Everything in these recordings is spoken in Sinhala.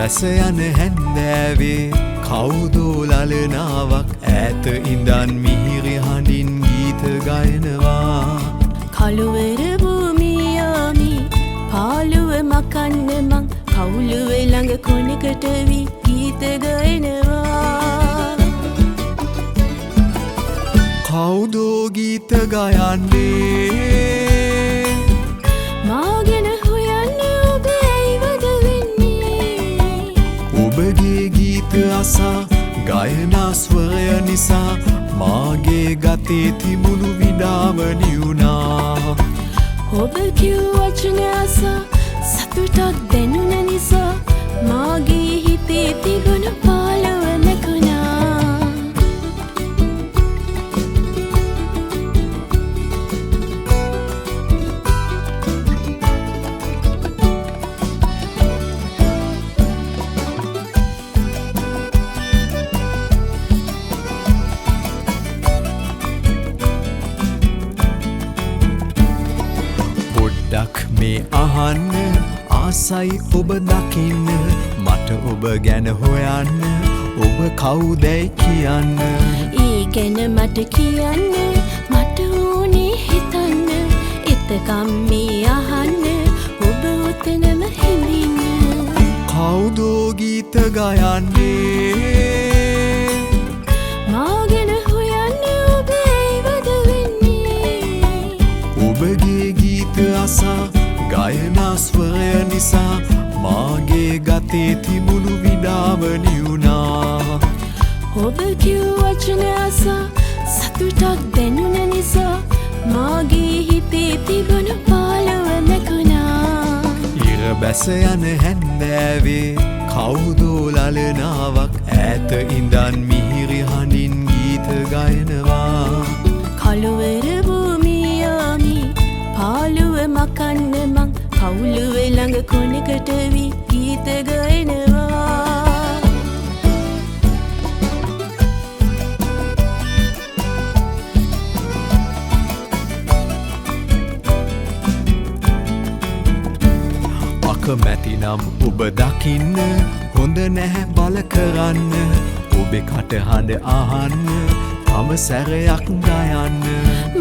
බැස යන හැන්දෑවේ කවුදෝ ලලනාවක් ඈත ඉඳන් මිහිරි හඬින් ගීත ගයනවා. කළුවර භූමියාමි පාළුව මකන්න මං කවුළුව ළඟ කොනකට වී ගීත ගයනවා. කවුදෝ ගීත ගයන්නේ මාගෙන හොයන්න ඔබ ඇයිවද වෙන්නේ? ඔබගේ ගීත අසා ගයනා ස්වරය නිසා මාගේ ගතේ තිබුණු විඩාව නිවුණා. ඔබ කිව් වචන අසා සතුටක් දැනුන නිසා මාගේ හිතේ තිබුණු පාළුව නැකුණා. පොඩ්ඩක් මේ අහන්න ආසයි ඔබ දකින්න මට ඔබ ගැන හොයන්න ඔබ කවුදැයි කියන්න. ඒ ගැන මට කියන්න මට ඕනේ හිතන්න එතකම් මේ අහන්න ඔබ උතනම හිමින්න. කවුදෝ ගීත ගයන්නේ මාගෙන හොයන්න ඔබ ඇයිවද වෙන්නේ? ඔබගේ ගීත අසා ගයනා ස්වරය නිසා මාගේ ගතේ තිබුණු විඩාව නිවුණා. ඔබ කිව් වචන අසා සතුටක් දැනුන නිසා මාගේ හිතේ තිබුණු පාළුව නැකුණා. ඉර බැස යන හැන්දෑවේ කවුදෝ ලලනාවක් ඈත ඉඳන් මිහිරි හඬින් ගීත ගයනවා. කළුවර භූමියාමි පාළුව මකන්න මං කවුළුව ළඟ කොනකට වී ගීත ගයනවා. අකමැතිනම් ඔබ දකින්න හොඳ නැහැ බල කරන්න ඔබේ කටහඬ අහන්න තම සැරයක් ගයන්න.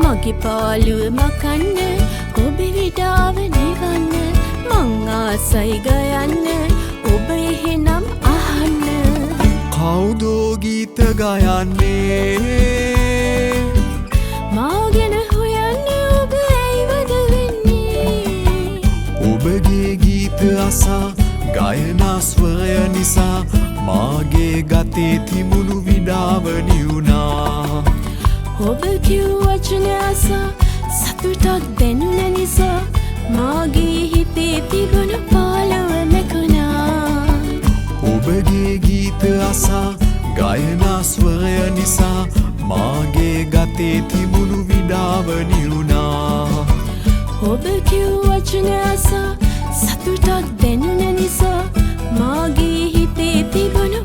මගේ පාළුව මකන්න ඔබේ විඩාව නිවන්න මං ආසයි ගයන්න ඔබ එහෙනම් අහන්න. කවුදෝ ගීත ගයන්නේ මාගෙන හොයන්න ඔබ ඇයිවද වෙන්නේ? ඔබගේ ගීත අසා ගයනා ස්වරය නිසා මාගේ ගතේ තිබුණු විඩාව නිවුණා. ඔබ කිව් වචන අසා සතුටක් දැනුන නිසා මාගේ හිතේ තිබුණු පාළුව නැකුණා. ඔබගේ ගීත අසා ගයනා ස්වරය නිසා මාගේ ගතේ තිබුණු විඩාව නිවුණා. ඔබ කිව් වචන අසා සතුටක් දැනුන නිසා මාගේ හිතේ තිබුණු